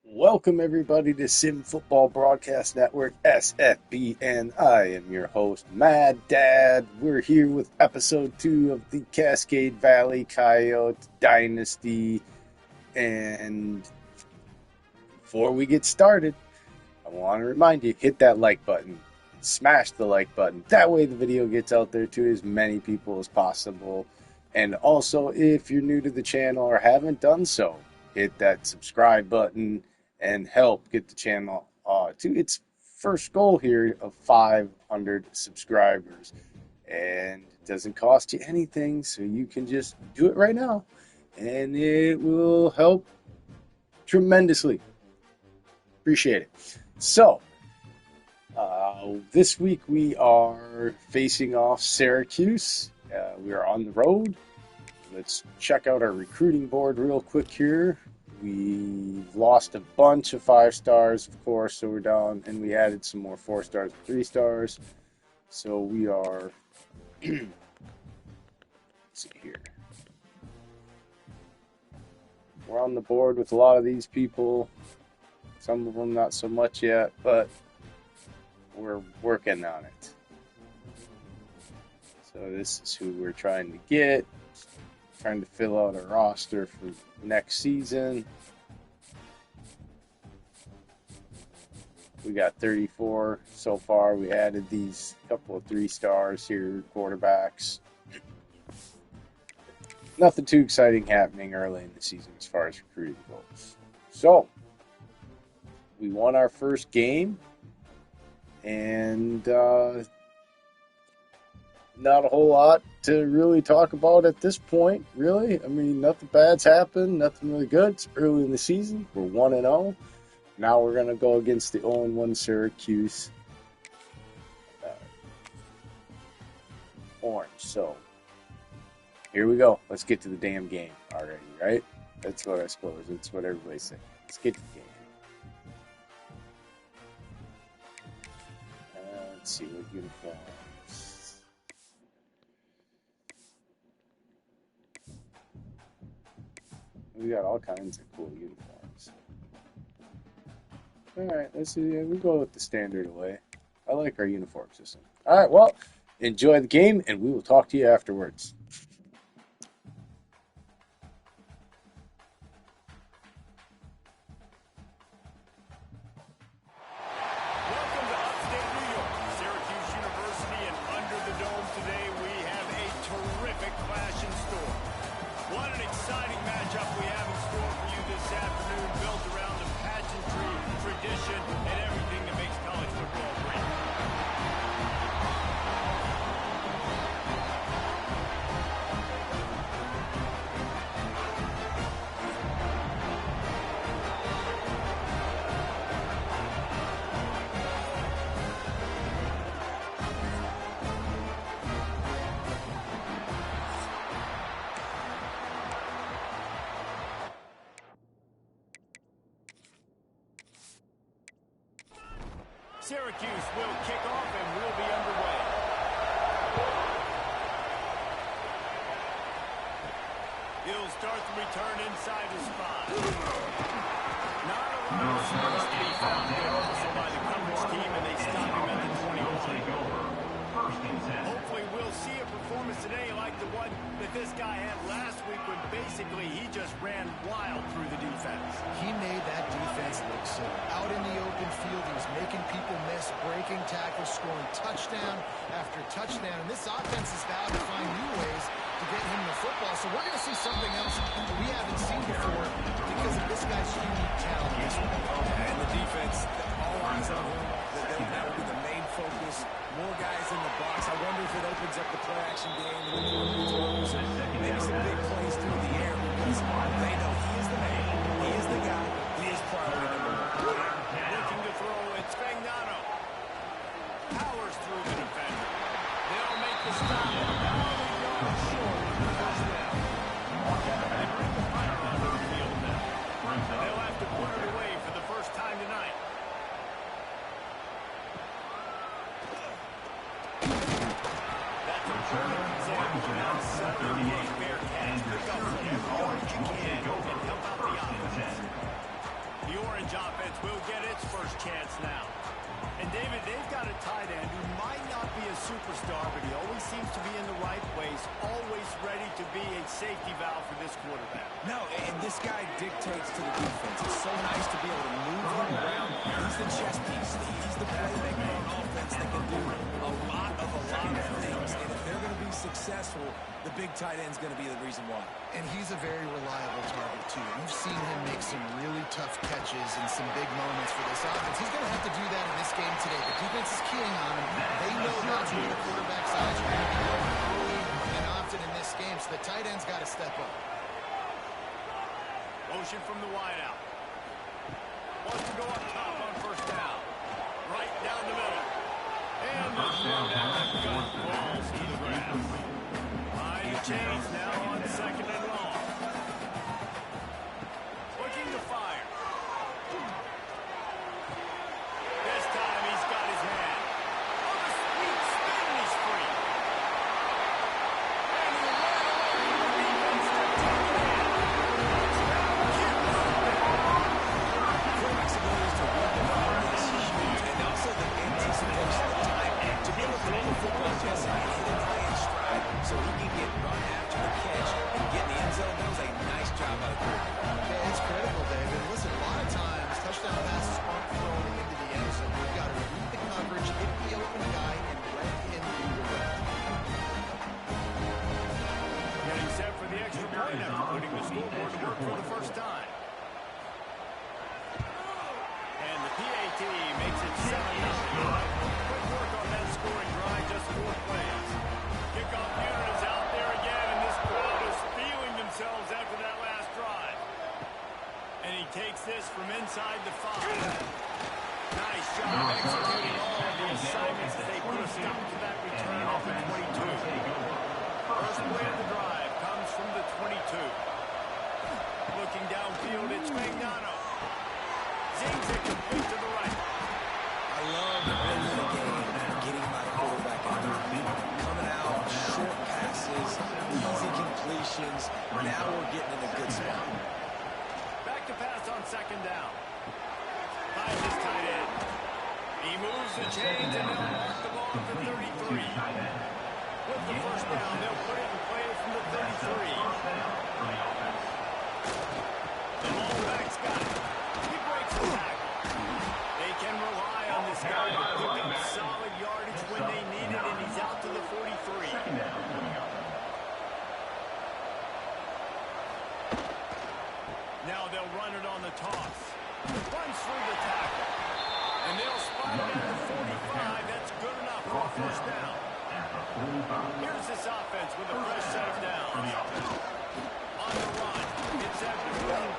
Welcome everybody to Sim Football Broadcast Network SFB, and I am your host, Mad Dad. We're here with episode 2 of the Cascade Valley Coyotes Dynasty, and before we get started, I want to remind you, hit that like button, smash the like button. That way the video gets out there to as many people as possible. And also, if you're new to the channel or haven't done so, hit that subscribe button and help get the channel to its first goal here of 500 subscribers. And it doesn't cost you anything, so you can just do it right now, and it will help tremendously. Appreciate it. So, this week we are facing off Syracuse. We are on the road. Let's check out our recruiting board real quick here. We've lost a bunch of 5 stars, of course, so we're down, and we added some more 4 stars and 3 stars. So we are, let's see here. We're on the board with a lot of these people. Some of them not so much yet, but we're working on it. So this is who we're trying to get. Trying to fill out our roster for next season. We got 34 so far. We added these couple of 3 stars here, quarterbacks. Nothing too exciting happening early in the season as far as recruiting goes. So, we won our first game, and not a whole lot to really talk about at this point, really. I mean, nothing bad's happened, nothing really good. It's early in the season. We're 1-0. Now we're going to go against the 0-1 Syracuse Orange. So, here we go. Let's get to the damn game already, right? That's what I suppose. That's what everybody's saying. Let's get to the game. Let's see what uniform. We got all kinds of cool uniforms. Alright, let's see. We go with the standard way. I like our uniform system. Alright, well, enjoy the game, and we will talk to you afterwards. Welcome to upstate New York, Syracuse University, and under the dome today we have a terrific clash in store. What an exciting matchup we have in store for you this afternoon, built around the pageantry, tradition, and everything that makes college football great. Syracuse will kick off and we'll be underway. He'll start the return inside the spot. Not a lot of space to be found there also by the coverage team, and they stop him at the 21. Hopefully we'll see a performance today like the one that this guy had last week when basically he just ran wild through the defense. He made that defense look silly. Out in the open field, he was making people miss, breaking tackles, scoring touchdown after touchdown. And this offense is vowed to find new ways to get him the football. So we're going to see something else that we haven't seen before because of this guy's unique talent this week. And the defense, all eyes on him. That will be the main focus. More guys in the box. I wonder if it opens up the play-action game and maybe some big plays through the air because they know he is the man. He is the guy. He is priority number 1. Looking to throw, it's Fagnano. Powers through the defender. They'll make the stop. Yards short of the first down. They bring the fire onto the field now. They'll have to put it away for the first time tonight. That's a safety valve for this quarterback. No, and this guy dictates to the defense. It's so nice to be able to move him around. He's the chess piece. He's the playmaker on offense that can do a lot of things. And if they're going to be successful, the big tight end's going to be the reason why. And he's a very reliable target, too. You've seen him make some really tough catches in some big moments for this offense. He's going to have to do that in this game today. The defense is keying on him. They know that's where the quarterback's eyes are going to be early and often in this game, so the tight end's got to step up. Motion from the wideout. Wants to go up top on first down. Right down the middle. And the throw down that gut falls to the grass. Behind the chains now on second and long. Looking to fire. This time he's got his hand. On the sweet spin, he's free. And he ran away from the defense to take it in. Flexibility to run the ball is huge, and also the anticipation of time to be able to throw the football just and hit it high in stride so he can get run after the catch and get in the end zone. That was a nice job by the quarterback. Yeah, it's critical, David. Listen, a lot of times, touchdown passes aren't thrown into the end zone. You've got to read the coverage, hit the open guy, and let him do the rest. Getting set for the extra point after putting the scoreboard to work for the first time. And the PAT makes it 7-0. Good work on that scoring drive, just 4 plays. Kickoff unit is out there again, and this crowd is feeling themselves after that last drive. And he takes this from inside the 5. Nice job executing all of the assignments as they put a stop to that return at the 22. First play of the drive comes from the 22. Looking downfield, it's Magnano. Zings it complete to the right. I love the middle of the game, getting by the quarterback and coming out, short passes, easy completions. Now we're getting in a good spot. Back to pass on second down. Finds his tight end. He moves the chains and they'll mark the ball at the 33. With the first down, they'll put it in play from the 33. The fullback's got it. He breaks the tackle. They can rely on this guy to pick up solid yardage when they need it, and he's out to the 43. Now they'll run it on the toss. Runs through the tackle. And they'll spot it at the 45. That's good enough for a first down. Here's this offense with a fresh set of downs. On the run. It's at the run.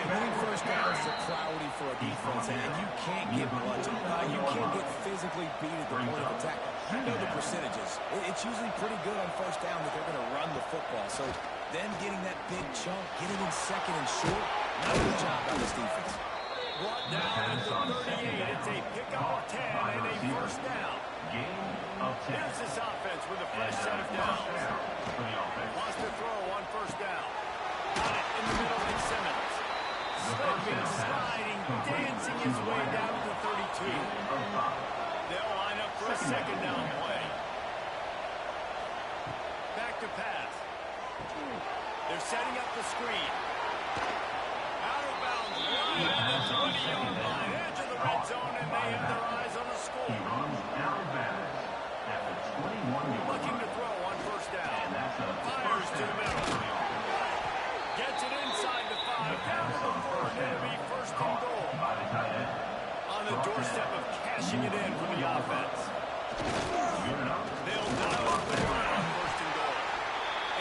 Winning first down is a priority for a defense, and you can't get bludgeoned. You can't get physically beat at the point of attack. You know the percentages. It's usually pretty good on first down that they're going to run the football. So then getting that big chunk, getting in second and short, not a good job by this defense. Brought down at the 38. It's a pickup of 10 and a first down. Here's this offense with a fresh set of downs. Wants to throw on first down. Got it in the middle of Simmons. Slipping, sliding, dancing his way down to the 32. They'll line up for a second down play. Back to pass. They're setting up the screen. Out of bounds, right at the 20-yard line, edge of the red zone, and they have their eyes on the score. Looking to throw on first down. Fires to the middle. Gets it inside the 5, down to the 4, and it'll be first and goal. On the doorstep of cashing it in for the offense. They'll dial up the run on first and goal.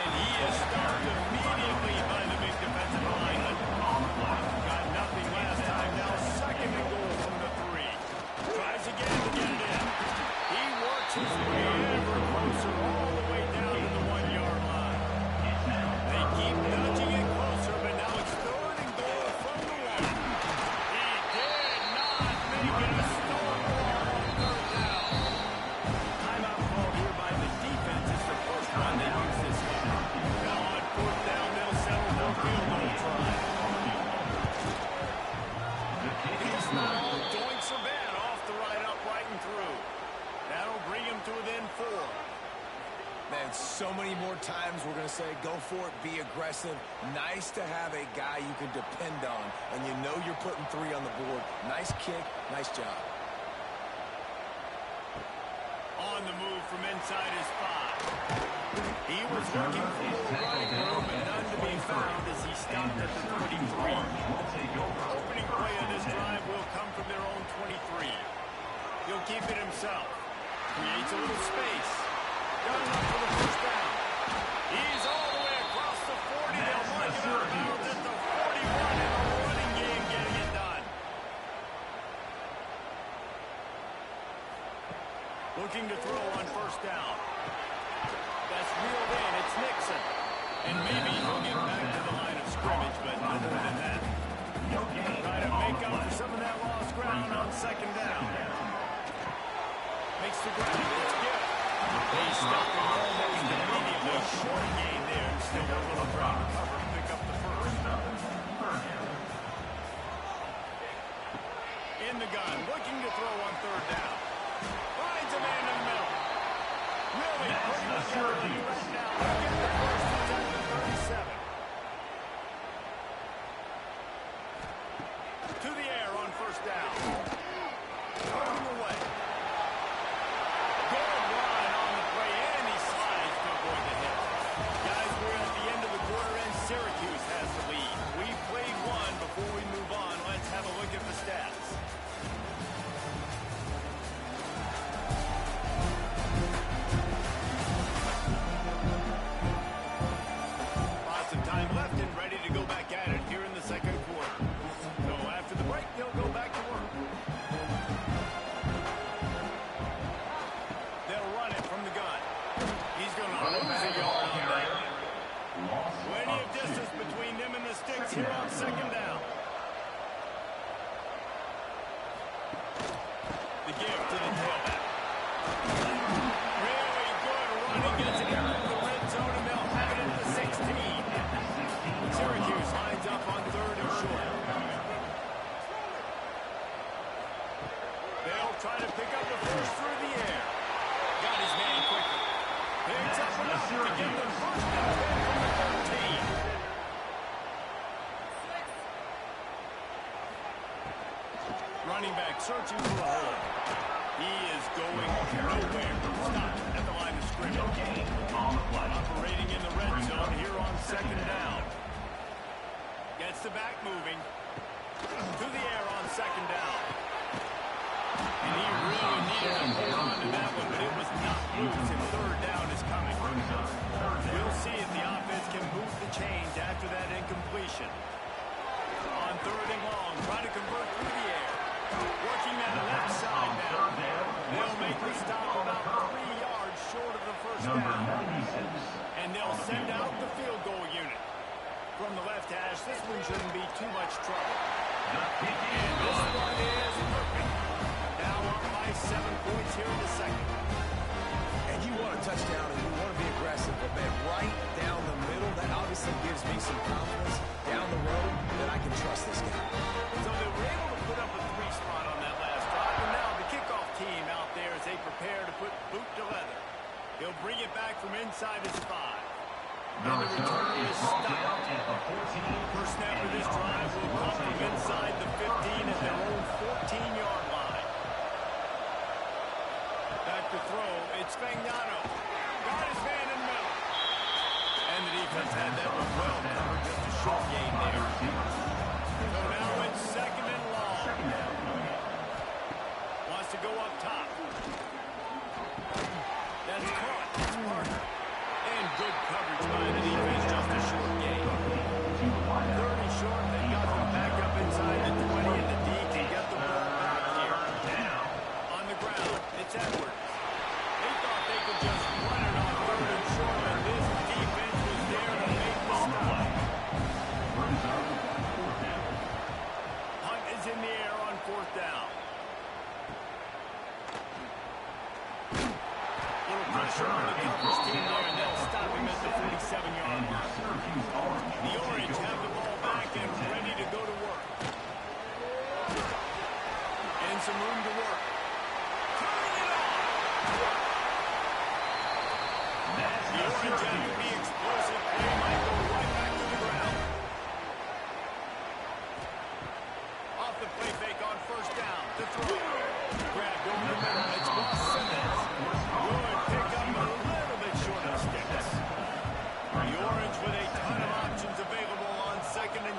And he is stopped immediately by the big defensive lineman. Got nothing last time, now second and goal from the 3. Tries again to get it in. He works his way ever closer all the way down to the 1-yard times we're going to say go for it, be aggressive. Nice to have a guy you can depend on, and you know you're putting 3 on the board. Nice kick, nice job. On the move from inside his 5. He was looking for more running room and none to be found as he stopped at the 23. Opening play of this drive will come from their own 23. He'll keep it himself. Creates a little space. Got enough for the first down. He's all the way across the 40. They'll mark him out of bounds at the 41 in the running game, getting it done. Looking to throw on first down. That's reeled in. It's Nixon. And maybe he'll get back to the line of scrimmage, but no more than that. Try to make up for some of that lost ground on second down. Makes the grab. It's good. They stop him almost immediately. Short gain there. And still got a little ground to cover and pick up the first. In the gun. Looking to throw on third down. Finds a man in the middle. Really putting together the right now. They'll get the first. It's at the 37. To the air on first down. Putting away. Good run on the play, and he slides, not going to hit. Guys, we're at the end of the quarter, and Syracuse has the lead. We played one. Before we move on, let's have a look at the stats. Lots of time left and ready to go back at it here in the second quarter. So after the break, they'll go back to work. They'll run it from the gun. He's going to lose a yard on that. Plenty of distance between them and the sticks here on second down. The give to the tailback. Really good running. Gets it into the red zone, and they'll have it at the 16. Syracuse lines up on third and short. They'll try to pick up the first through the air. Got his man quickly. Picks up enough to get the first and 10 from the 13. Running back searching for a hole. He is going nowhere. Stop at the line of scrimmage. Operating in the red zone here on second down. Gets the back moving. To the air on second down. And he really needed to hold on to that one, but it was not loose, and third down is coming. We'll see if the offense can move the chains after that incompletion. On third and long, try to convert through the air. Working that left side now. They'll make the stop about 3 yards short of the first down. And they'll send out the field goal unit. From the left hash, this one shouldn't be too much trouble. And this one is perfect. Now up by 7 points here in the second. And you want a touchdown and you want to be aggressive, but man, right down the middle, that obviously gives me some confidence down the road that I can trust this guy. So they were able to put up a 3 spot on that last drive, and now the kickoff team out there as they prepare to put boot to leather. He'll bring it back from inside his 5. And the return is stopped. First snap of this drive will come from inside the 15 at their own 14-yard line. Back to throw, it's Fagnano. Got his man in the middle. And the defense had that one well covered, just a short gain there. So now it's second and long. Wants to go up top. That's caught. It's Parker. And good coverage by the defense, just a short gain. Third and short, they got them back up inside the 20, and the D can get the ball back here. On the ground, it's Edwards. They thought they could just run it on third and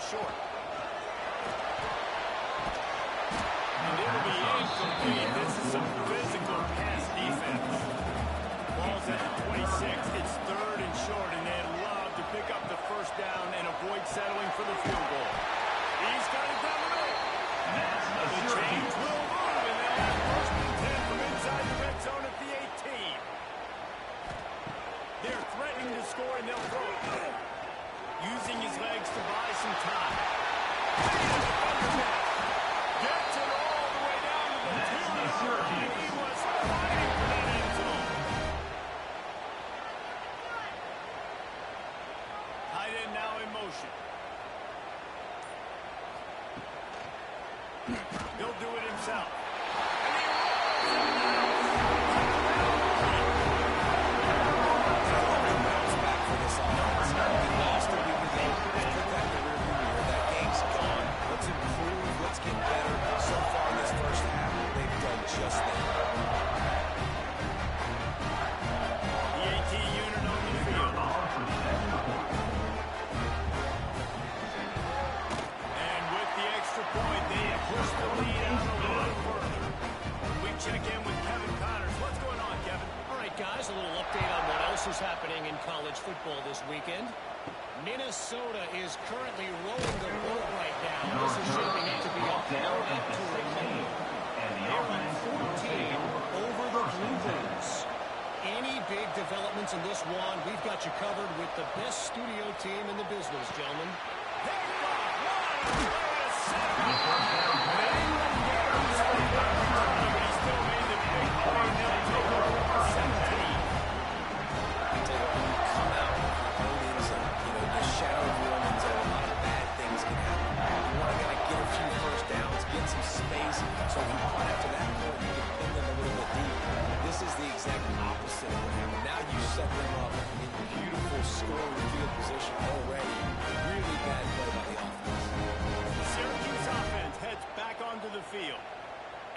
short. And it'll be incomplete. This is some physical pass defense. Ball's at the 26. It's 3rd and short, and they'd love to pick up the first down and avoid settling for the field goal. He's got it down the middle. The change will move, and they'll have 1st and 10 from inside the red zone at the 18. They're threatening to score, and they'll throw it. Using his legs to buy some time. Gets it all the way down to the 2-yard line. He was fighting for that end zone. Tight end now in motion. He'll do it himself. And he Bounce back for this offense. We lost a week ago. Let's put that in the rearview mirror. That game's gone. Let's improve. Let's get better. So far this first half, they've done just that. The AT unit on the field. And with the extra point, they push the lead out a little further. We check in with Kevin Connors. What's going on, Kevin? All right, guys, a little update on what else is happening in college football this weekend. Minnesota is currently rolling the boat right now. This is shaping up to be a touring game. They're on 14 over the Blue Bulls. Any big developments in this one, we've got you covered with the best studio team in the business, gentlemen. So if you punt after that point, you can pin them a little bit deep. This is the exact opposite of what happened. Now you set them up in beautiful scoring field position already. Really bad play by the offense. The Syracuse offense heads back onto the field.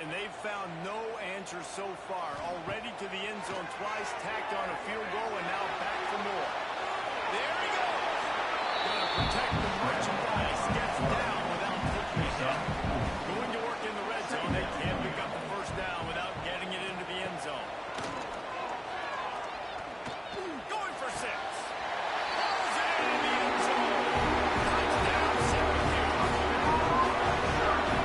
And they've found no answer so far. Already to the end zone twice, tacked on a field goal, and now back for more. There he goes. Gonna protect the merchandise. Gets down without taking a hit. Going to work in the red zone. They can't pick up the first down without getting it into the end zone. Going for 6. Balls it into the end zone. Touchdown, Syracuse.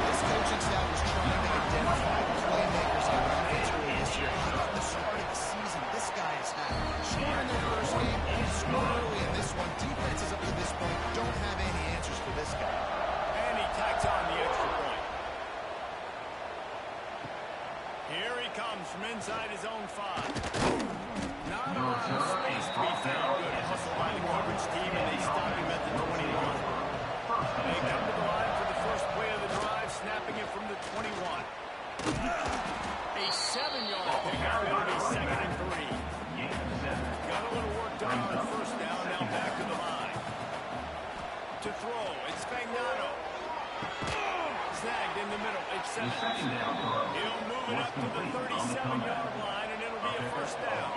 This coaching staff was trying to identify playmakers on offense early this year. How about the start of the season this guy has had? Scored in their first game, scored early in this one. Defenses up to this point don't have any answers for this guy. And he tacks on the extra point. Here he comes from inside his own 5. Not a lot of space to be found. Good hustle by the coverage team, and they stop him at the 21. They come to the line for the first play of the drive, snapping it from the 21. A 7-yard pickup. It'll be 2nd and 3. Got a little work done on the first down. Now back to the line. To throw, it's Fagnano. Snagged in the middle. It's Simmons. He'll move it up to the 37-yard line, and it'll be a first down.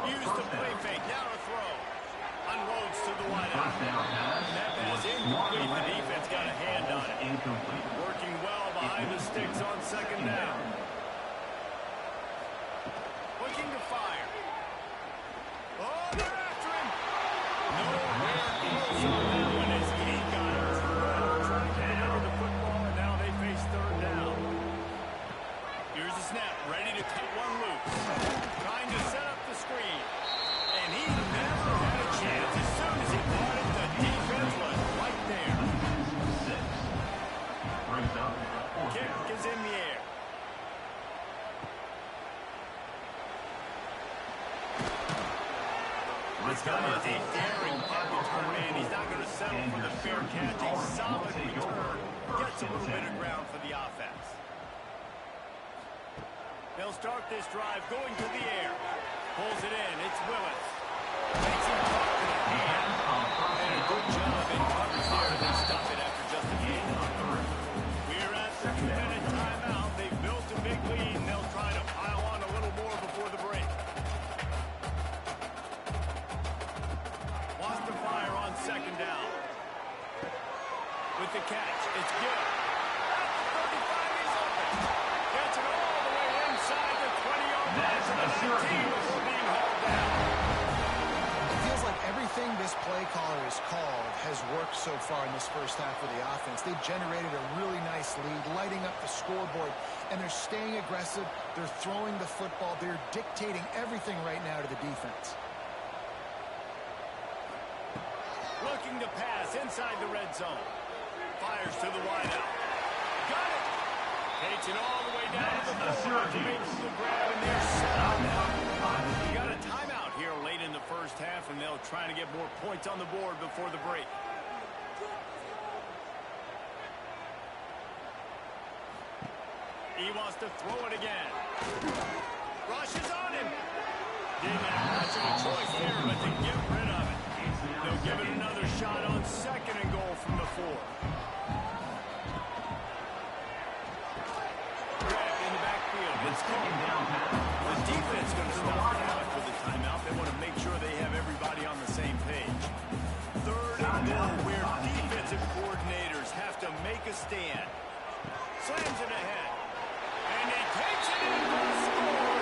Use the play fake. Now to throw. Unloads to the wideout. That pass incomplete. The defense got a hand on it. Working well behind the sticks on 2nd down. Looking to fire. Oh, they're after him. Nowhere close on that one as he got it. Trying to deliver the football, and now they face 3rd down. Here's the snap. Ready to cut one loose. Trying to set up the screen. And he never had a chance. As soon as he caught it, the defense was right there. Kick is in the air. It's got a daring punt return, and he's not going to settle for the fair catch. A solid return. Gets a little bit of ground for the offense. They'll start this drive going to the air. Pulls it in. It's Willis. Makes him talk to the hand. And a good job in coverage there. They stop it after just a few. We're at the 2-minute timeout. They've built a big lead, and they'll try to pile on a little more before the break. Wants to fire on 2nd down. so far in this first half of the offense. They've generated a really nice lead, lighting up the scoreboard, and they're staying aggressive. They're throwing the football. They're dictating everything right now to the defense. Looking to pass inside the red zone. Fires to the wideout. Got it. Takes it all the way down to the floor. Makes the grab, and they're set up. We got a timeout here late in the first half, and they'll try to get more points on the board before the break. He wants to throw it again. Rushes on him. Didn't have much of a choice here, but to get rid of it. They'll give it another shot on second and goal from the 4. Grab in the backfield. It's going down. The defense going to stop it out for the timeout. They want to make sure they have everybody on the same page. Third and goal, where defensive coordinators have to make a stand. Slams it ahead. And he takes it in for the score.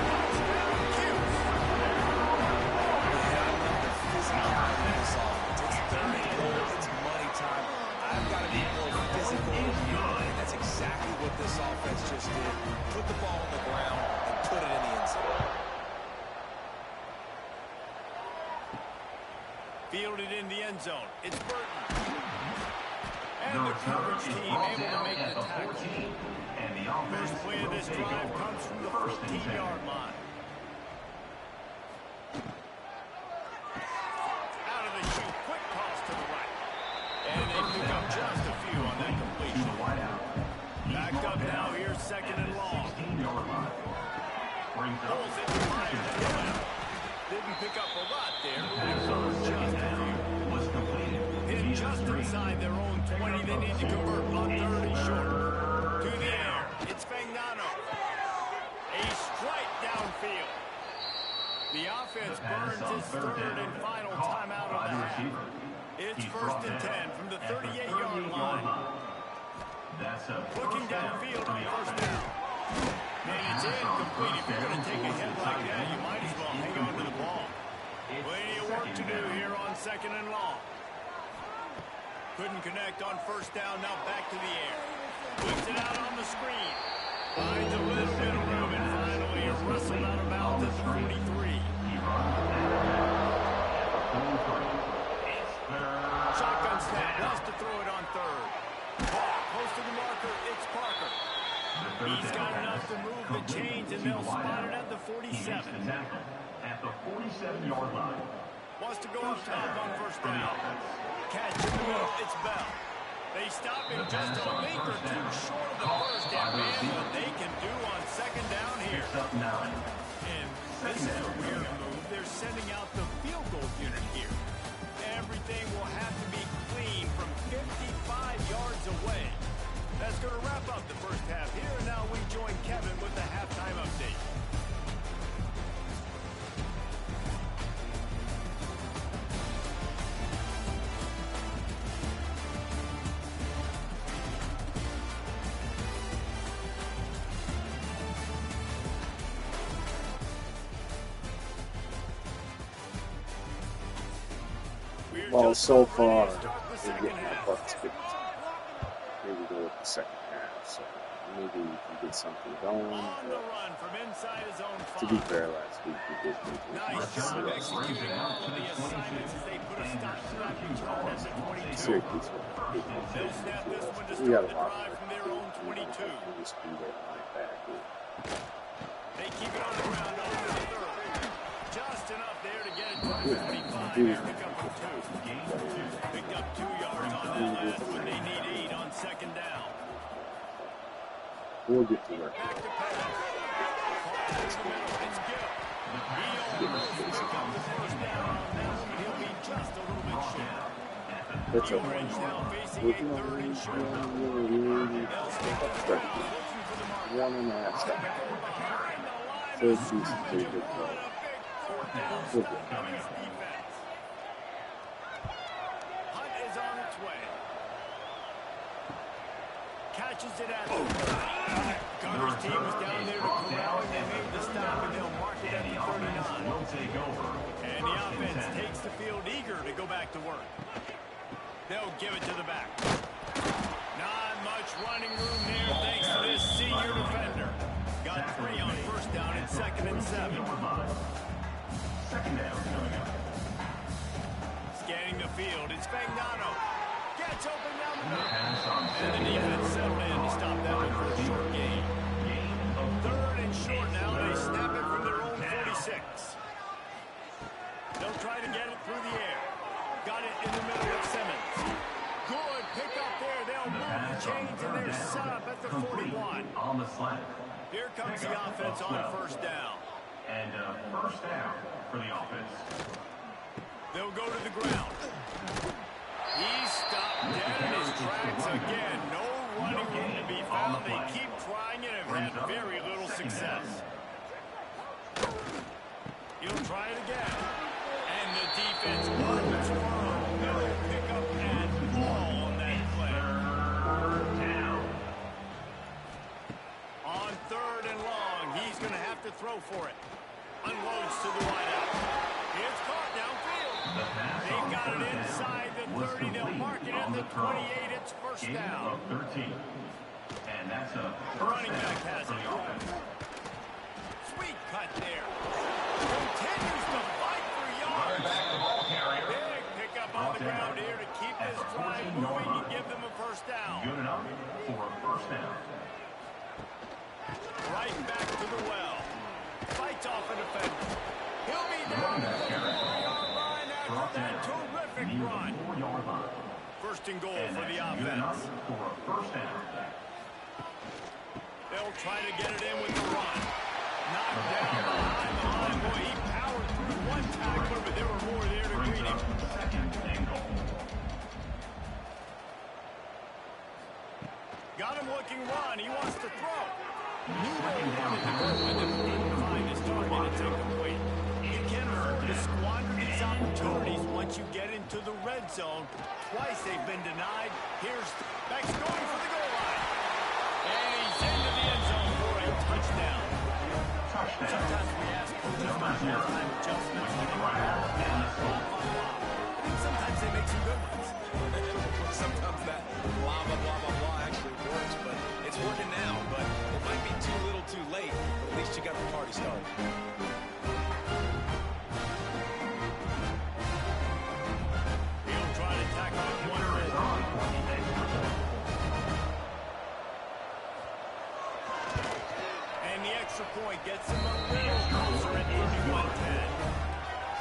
Touchdown, Cuse. It's third and goal. It's money time. I've got to be more physical than you. And that's exactly what this offense just did. Put the ball on the ground and put it in the end zone. Fielded in the end zone. It's Burton. And the coverage team able to make the tackle. First play of this drive comes from the 14-yard line. Out of the chute, quick toss to the right. And they pick up just a few on that completion. Backed up now here, second and long. Pulls it, fires it to the left. Didn't pick up a lot there, just a few. Hit just inside their own 20. They need to convert on third and short. To the air. It's Fagnano. A strike downfield. The offense burns its third and final timeout of the half. It's first and 10 from the 38-yard line. Looking downfield on first down. And it's incomplete. If you're going to take a hit like that, you might as well hang on to the ball. Plenty of work to do here on second and long. Couldn't connect on first down. Now back to the air. Whips it out on the screen. Finds a little bit of room, and finally a wrestle out of bounds at the 43. Shotgun snap. Wants to throw it on third. Close to the marker. It's Parker. He's got enough to move the chains, and they'll spot it at the 47. At the 47-yard line. Wants to go up top on first down. Catch and move. It's Bell. They stop him just a link or two short of the first down. Man, what they can do on second down here. And this is a weird move. They're sending out the field goal unit here. Everything will have to be clean from 55 yards away. That's going to wrap up the first half here. And now we join Kevin with the halftime update. Well, so far, we're getting our butts kicked. Here we go with the second half, so maybe we can get something going. To be fair, last week we did nice job executing all of the assignments as they put a stop to that return at the 22. Syracuse. They'll snap this one to We got start a the lot drive from their own 22. They keep it on the ground over the third. Just enough there to get it to the 25. Pick up a 2. Picked up 2 yards on that last one. They need 8 on second down. We'll get to work. Back to Pettis. It's Gill. He almost picked up the first down on that one. He'll be just a little bit short. That's okay. Orange now facing a third and short. They'll stick to the looking for the mark. 1.5 seconds. Behind the line Third of piece is pretty good. what a big fourth down Good. stop from his defense. Hunt is on its way. Catches it at the Gunner's team was down there to corral and they made the stop, and they'll mark it at the 39. And the offense takes the field eager to go back to work. They'll give it to the back. Not much running room there thanks to this senior defender. Got 3 on first down and 2nd and 7. Second down coming up. Scanning the field, it's Fagnano. Gets open down the middle. Pass on And the defense settled in to stop that one for a short gain. Gain of 3rd and short now. They snap it from their own 46. They'll try to get it through the air. Got it in the middle of Simmons. Good pick up there. They'll move the chains and they're set up at the 41. On the slant. Here comes the offense on first down. And first down for the offense. They'll go to the ground. He's stopped dead in his tracks again. No running room to be found. They keep trying it and have had very little success. He'll try it again. And the defense holds firm. No pickup at all on that play. Third down. On 3rd and long, he's going to have to throw for it. Unloads to the wideout. It's caught downfield. They've got it inside the 30. They'll mark it at the 28. It's first Gain down. of 13. And that's a Running first back down has for it. the offense. Sweet cut there. Continues to fight for yards. Back the ball carrier. Big pickup on the ground here to keep this drive moving and give them a first down. Good enough for a first down. Right back to the well. Fights off a defender. He'll be down at the 4-yard line after that terrific run. 4-yard line. First and goal And for the that's good enough offense. for a first down. They'll try to get it in with the run. Knocked down behind the line. Boy, he powered through one tackler, but there were more there to Brings greet him. up second and goal. Got him looking run. He wants to throw. Knew where he wanted to go with him. Didn't find his target. It's incomplete. You can't afford to squander these opportunities once you get into the red zone. Twice they've been denied. Here's Beck's going for the goal line. And he's into the end zone for a touchdown. Sometimes we ask coaches about halftime adjustments when they run out and blah, blah, blah. I think sometimes they make some good ones. Sometimes that blah, blah, blah, blah, blah actually works, but it's working now. But it might be too little too late, but at least you got the party started. He'll try to tackle it one red. And the extra point gets him a little closer at 81-10.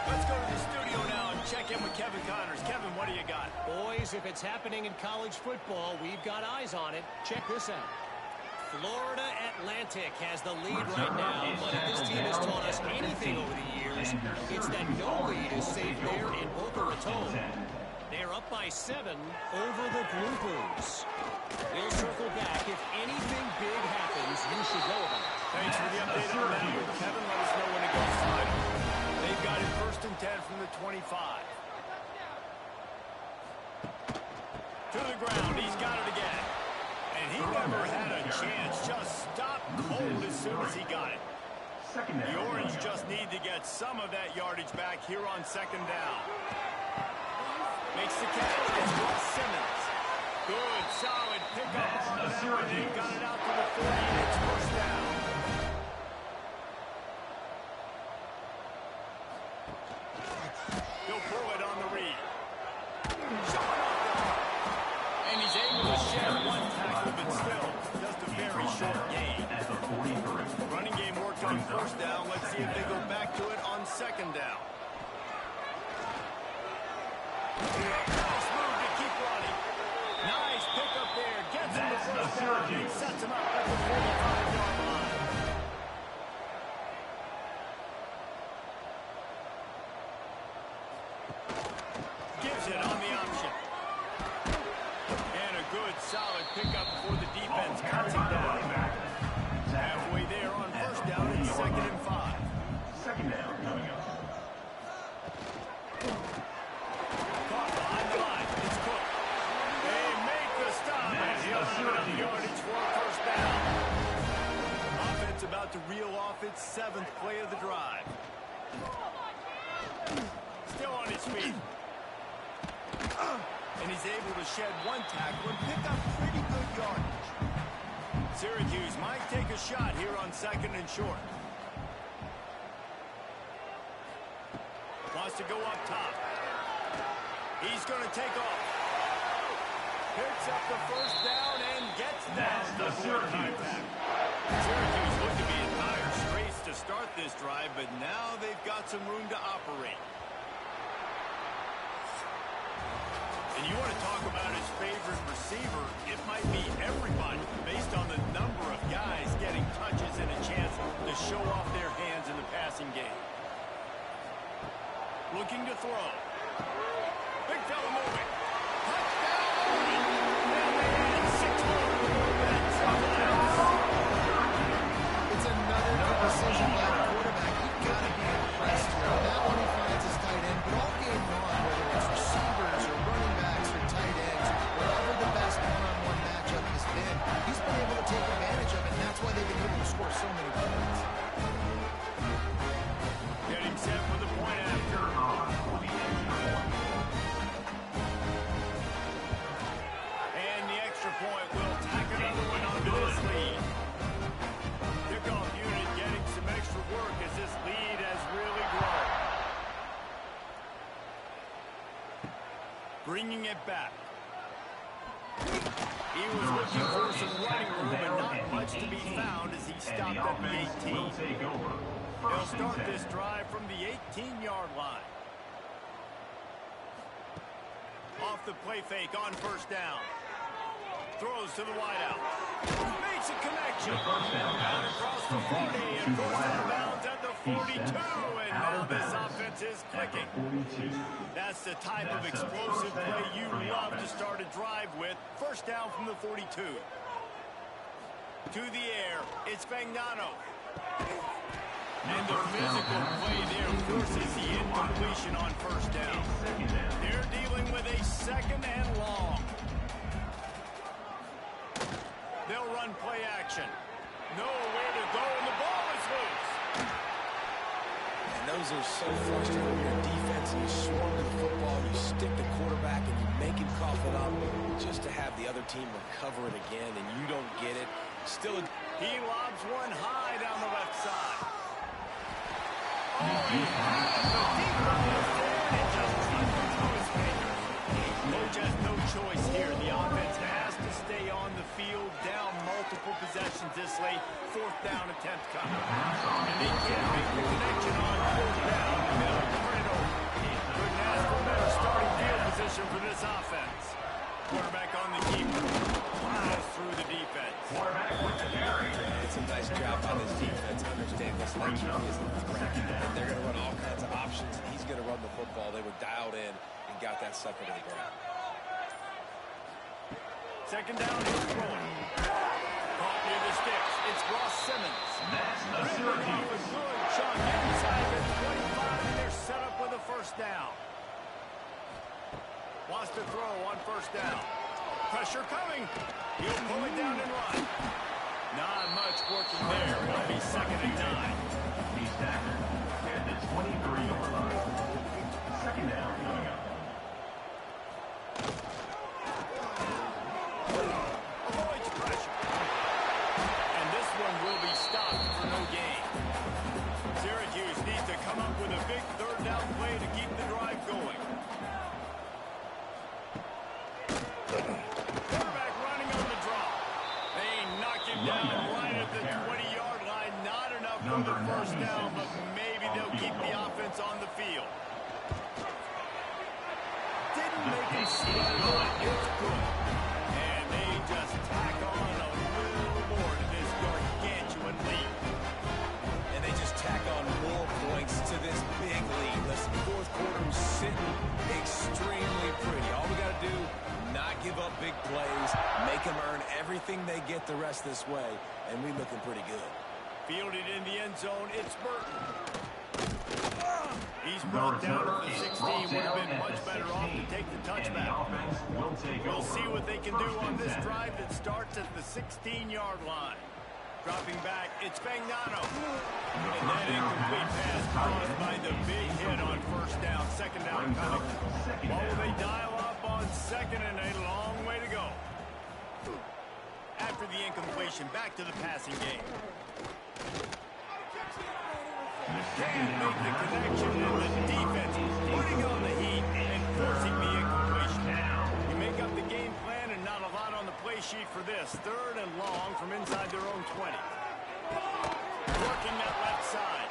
Let's go to the studio now and check in with Kevin Connors. Kevin, what do you got? Boys, if it's happening in college football, we've got eyes on it. Check this out. Florida Atlantic has the lead right now, but if this team has taught us anything over the years, it's that no lead is safe there in Boca Raton. They're up by 7 over the Blue Blues. We'll circle back. If anything big happens, you should know about it. Thanks for the update on that one, Kevin. Let us know when it goes final. They've got it 1st and 10 from the 25. To the ground. He's got it again. And he never had a chance. Just stopped cold as soon as he got it. The Orange just need to get some of that yardage back here on 2nd down. Makes the catch. It's Ross Simmons. Good, solid pickup on that one. They got it out to the 30, and it's first down. He'll throw it on the read. Showing off the top. And he's able to shed one tackle, but still just a very short gain. Running game worked on first down. Let's see if they go back to it on 2nd down. Nice move to keep running. Nice pickup there. Gets him the first down. He sets him up at the 45-yard line. Gives it on the option. And a good, solid pickup for the defense. Cuts him down. Halfway there on first down. It's 2nd and 5. Second down coming up. Caught behind the line. It's Cook. They make the stop. And he'll have enough yardage for a first down. Offense about to reel off its 7th play of the drive. Still on his feet. And he's able to shed one tackle and pick up pretty good yardage. Syracuse might take a shot here on 2nd and short. Wants to go up top. He's going to take off. Picks up the first down and gets down before contact. Syracuse looked to be in dire straits to start this drive, but now they've got some room to operate. And you want to talk about his favorite receiver, it might be everybody based on the number of guys getting touches and a chance to show off their hands in the passing game. Looking to throw. Big fella moving. Touchdown. It's another good decision by the quarterback. You've got to be impressed here. On that one, he finds his tight end. But all game long, whether it's receivers or running backs or tight ends, whatever the best one-on-one matchup has been, he's been able to take advantage of it, and that's why they've been able to score so many points. Getting set for the point after. And the extra point will tack another one onto this lead. Kickoff unit getting some extra work as this lead has really grown. Bringing it back. He was looking for some running room, but not much to be found as he stopped at the 18. They'll start this drive from the 18-yard line. Off the play fake on first down. Throws to the wideout. Makes a connection. Out across the 40 and first down bounds at the 42. And now this offense is clicking. That's the type of explosive play you love to start a drive with. First down from the 42. To the air, it's Fagnano. And the physical play there forces the incompletion on first down. They're dealing with a 2nd and long. They'll run play action. Nowhere to go, and the ball is loose. And those are so frustrating when you're defense and you swarm the football, you stick the quarterback and you make him cough it up just to have the other team recover it again, and you don't get it. Still, he lobs one high down the left side. Oh, he has the deep ball is there, and it just runs through his fingers. There's just no choice here. The offense has to stay on the field, down multiple possessions this late. 4th down attempt coming. And they can't make the connection on 4th down. They'll turn it over. Couldn't ask for a better starting field position for this offense. Quarterback on the keeper. Plows through the defense. it's a nice job by this defense. Understand this next one is the threat. And they're going to run all kinds of options. He's going to run the football. They were dialed in and got that sucker to the ground. 2nd down, he's throwing. Caught near the sticks. It's Ross Simmons. Ripping off a good chunk inside the 25, and they're set up with a first down. Wants to throw on first down. Pressure coming. He'll pull it down and run. Not much working there. It'll be 2nd and 9. He's tackled at the 23-yard line. 2nd down coming up. Avoids pressure. And this one will be stopped for no gain. Syracuse needs to come up with a big 3rd down play to keep the drive going. Quarterback running on the draw. They knock him down right at the 20-yard line. Not enough for the first down, but maybe they'll keep the offense on the field. Didn't make him sweat, but it's good. And they just tack on a little more to this gargantuan lead. And they just tack on more points to this big lead. Listen, 4th quarter was sitting extremely pretty. All we got to do, not give up big plays, make them earn everything they get the rest this way, and we looking pretty good. Fielded in the end zone, it's Burton. He's brought down at the 16. Would have been much better off to take the touchback. We'll see what they can do on this drive that starts at the 16-yard line. Dropping back, it's Fagnano. And that incomplete pass caused by the big hit on first down. 2nd down coming. What will they dial up on 2nd possession. Back to the passing game. Can't make the connection, and the defense putting on the heat and forcing the incompletion. You make up the game plan and not a lot on the play sheet for this. 3rd and long from inside their own 20. Working that left side.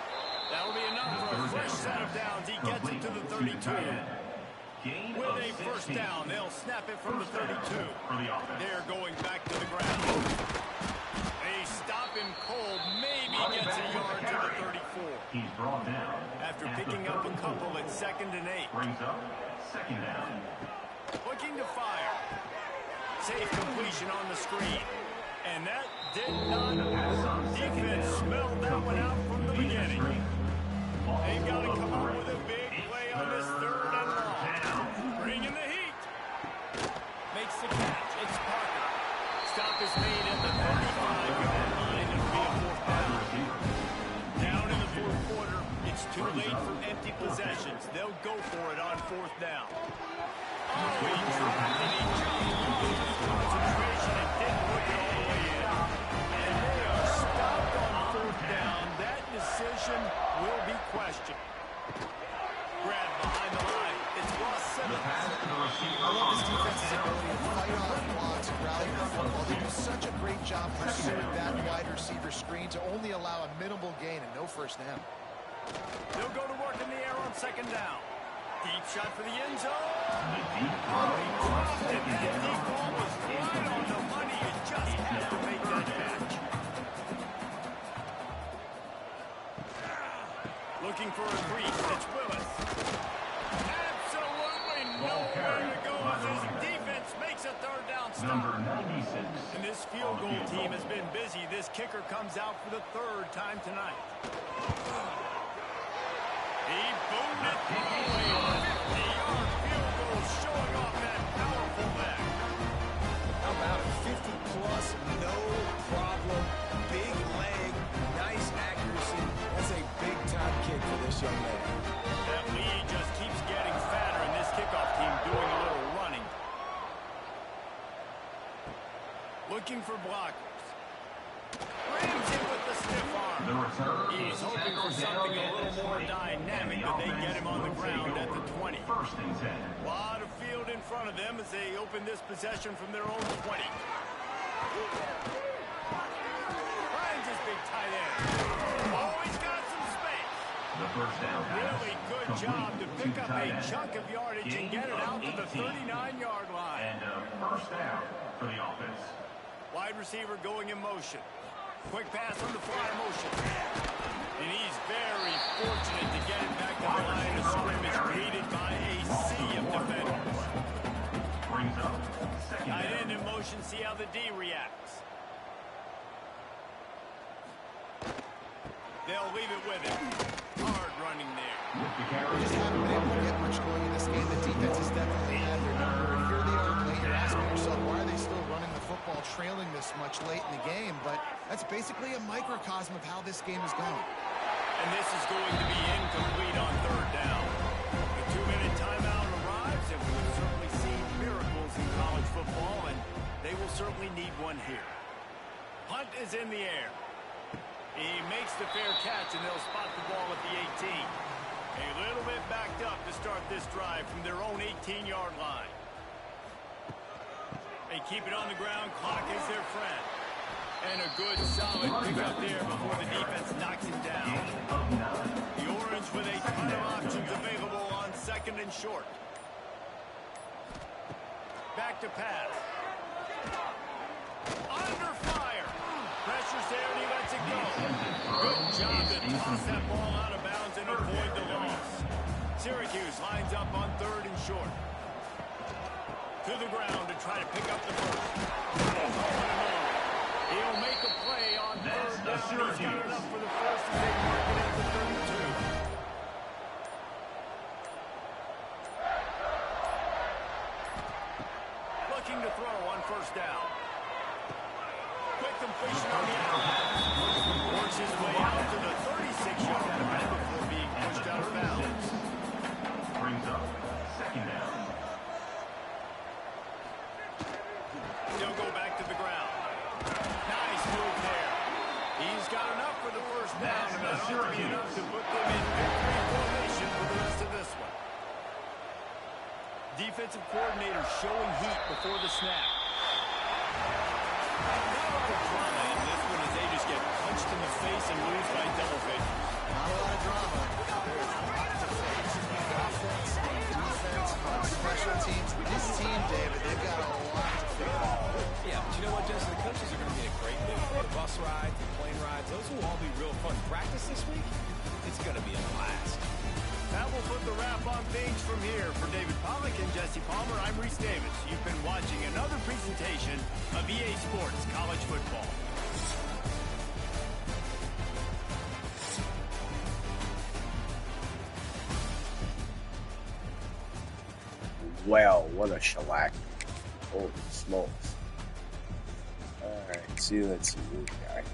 That'll be enough for a fresh set of downs. He gets it to the 32. With a first down, they'll snap it from the 32. They're going back to the ground. They stop him cold, maybe gets a yard to the 34. He's brought down. After picking up a couple at 2nd and 8. Brings up 2nd down. Looking to fire. Safe completion on the screen. And that did not work. Defense smelled that one out from the beginning. They've got to come up with a big play on this 3rd and long. Bringing the heat. Makes the catch. It's Parker. Stop is made at the 35-yard line. It'll be a 4th down. Down in the 4th quarter. It's too late for empty possessions. They'll go for it on 4th down. Oh, he dropped and he jumped. Concentration and didn't look it all the way in. And they are stopped on 4th down. That decision will be questioned. Grab behind the line. It's Ross Simmons. I love this defense's ability to fight off blocks and rally the football. They do such a great job pursuing that wide receiver screen to only allow a minimal gain and no first down. They'll go to work in the air on 2nd down. Deep shot for the end zone. The deep Dropped it. That deep ball was right on the money. You just have to make that catch. Looking for a crease. It's Willis. Absolutely nowhere to go as his defense makes a 3rd down stop. Number 96. And this field goal team has been busy. This kicker comes out for the 3rd time tonight. He boomed it through a 50-yard field goal, showing off that powerful leg. How about it? 50-plus, no problem. Big leg, nice accuracy. That's a big-time kick for this young man. That lead just keeps getting fatter, and this kickoff team doing a little running. Looking for blockers. Rams in with the stiff arm. He's hoping for something a little more dynamic, but they get him on the ground at the 20. 1st and 10. A lot of field in front of them as they open this possession from their own 20. Finds his big tight end. Oh, he's got some space. The first down pass. Really good job to pick up a chunk of yardage and get it out to the 39-yard line. And a first down for the offense. Wide receiver going in motion. Quick pass on the fly motion. And he's very fortunate to get it back to the line of scrimmage, aided by a sea of defenders. Brings up 2nd Tight down. end in motion, see how the D reacts. They'll leave it with him. Hard running there. With the carry. They just haven't been able to get much going in this game. The defense has definitely had their number. And here they are late. You're asking yourself, why are they still running the football trailing this much late in the game? But that's basically a microcosm of how this game has gone. And this is going to be incomplete on 3rd down. The 2-minute timeout arrives, and we've certainly seen miracles in college football, and they will certainly need one here. Hunt is in the air. He makes the fair catch, and they'll spot the ball at the 18. A little bit backed up to start this drive from their own 18-yard line. They keep it on the ground. Clock is their friend. And a good, solid pickup there before the defense knocks him down. The Orange with a ton of options available on 2nd and short. Back to pass. Under fire. Pressure's there and he lets it go. Good job to toss that ball out of bounds and avoid the loss. Syracuse lines up on 3rd and short. To the ground to try to pick up the first. He'll make a play on 3rd down. He's got enough for the first as they mark it at the 32. Looking to throw on 1st down. Quick completion on the outside. Works his way out to the 36-yard line before being pushed out of bounds. Brings up 2nd down. He'll go back to the ground. Nice move Defensive coordinator showing heat before the snap. Not a lot of drama in this one as they just get punched in the face and lose by double vision. Not a lot of drama. There's a lot to face. Offense, defense, special teams. This team, David, they've got a lot to figure out. Yeah, but you know what, Justin? The coaches are going to be a great move. The bus rides, the plane rides, those will all be real fun. Practice this week, it's going to be a blast. That will put the wrap on things from here. For David Pollack and Jesse Palmer, I'm Reese Davis. You've been watching another presentation of EA Sports College Football. Well, what a shellac. Holy smokes. Alright, let's see what we got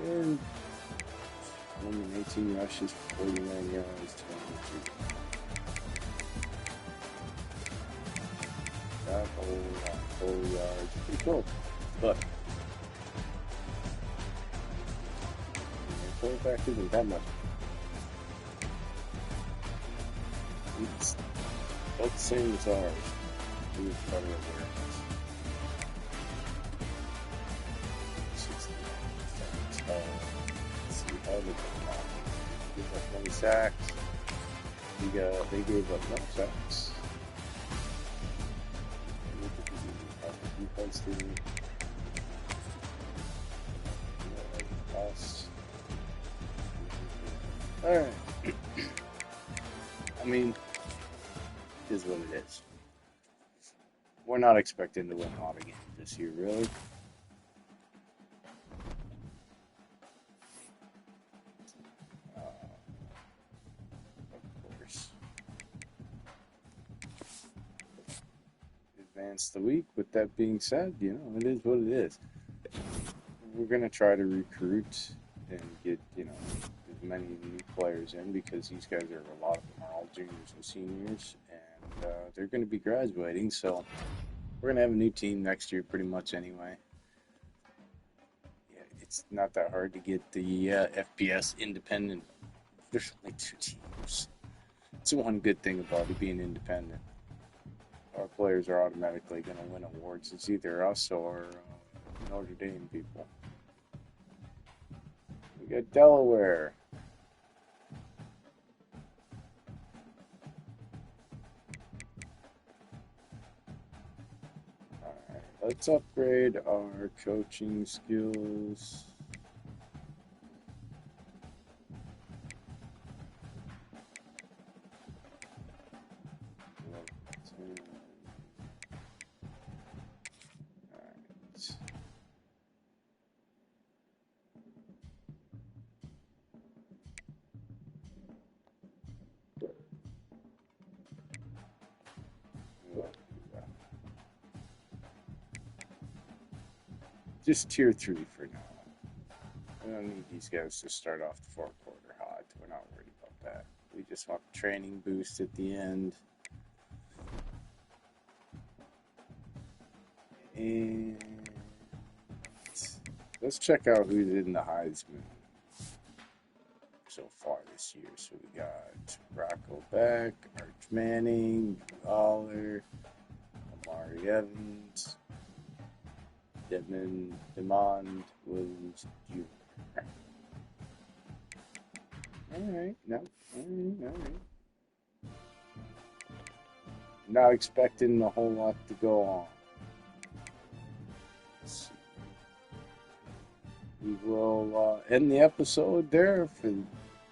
here. 18 rushes, 49 yards, 22. Not a whole lot, 4 yards, pretty cool. But, the quarterback isn't that much. It's about the same as ours. He was better awareness. 69. Let's see how they come on. He gave up 20 sacks. They gave up no sacks. Defense team. Alright. I mean, it is what it is. We're not expecting to win a lot of games this year, really. Of course. Advance the week. With that being said, it is what it is. We're going to try to recruit and get, as many new players in because these guys a lot of them are all juniors and seniors, and they're going to be graduating, so we're going to have a new team next year pretty much anyway. Yeah, it's not that hard to get the FBS independent. There's only 2 teams. It's one good thing about it being independent. Our players are automatically going to win awards. It's either us or Notre Dame people. We got Delaware. Alright, let's upgrade our coaching skills. Just tier 3 for now. I don't need these guys to start off the 4-quarter hot. We're not worried about that. We just want the training boost at the end. And let's check out who's in the Heisman so far this year. So we got Rocco Beck, Arch Manning, Waller, Amari Evans, Demond Williams Jr. Alright, alright. Not expecting a whole lot to go on. We will end the episode there for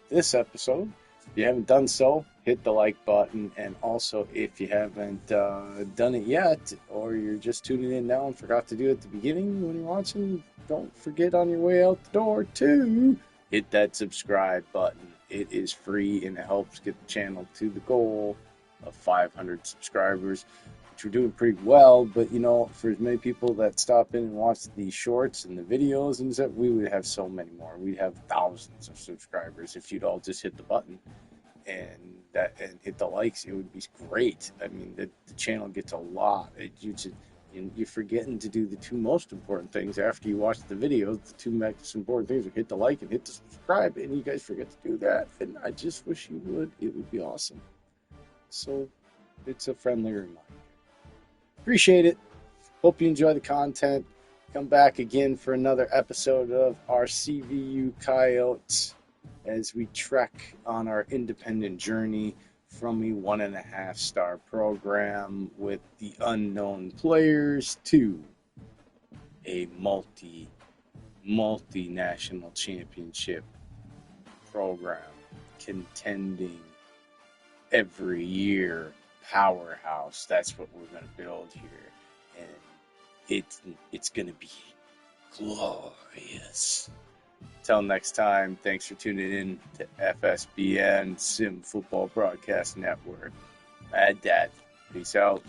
this episode. If you haven't done so, hit the like button. And also, if you haven't done it yet, or you're just tuning in now and forgot to do it at the beginning when you're watching, don't forget on your way out the door to hit that subscribe button. It is free and it helps get the channel to the goal of 500 subscribers, which we're doing pretty well. But, for as many people that stop in and watch the shorts and the videos and stuff, we would have so many more. We'd have thousands of subscribers if you'd all just hit the button and hit the likes. It would be great. I mean, the channel gets a lot. You're forgetting to do the 2 most important things after you watch the videos. The 2 most important things are hit the like and hit the subscribe, and you guys forget to do that. And I just wish you would. It would be awesome. So, it's a friendly reminder. Appreciate it. Hope you enjoy the content. Come back again for another episode of our CVU Coyotes as we trek on our independent journey from a 1.5-star program with the unknown players to a multinational championship program contending every year powerhouse. That's what we're going to build here, and it's going to be glorious. Till next time, thanks for tuning in to FSBN Sim Football Broadcast Network. Mad Dad, peace out.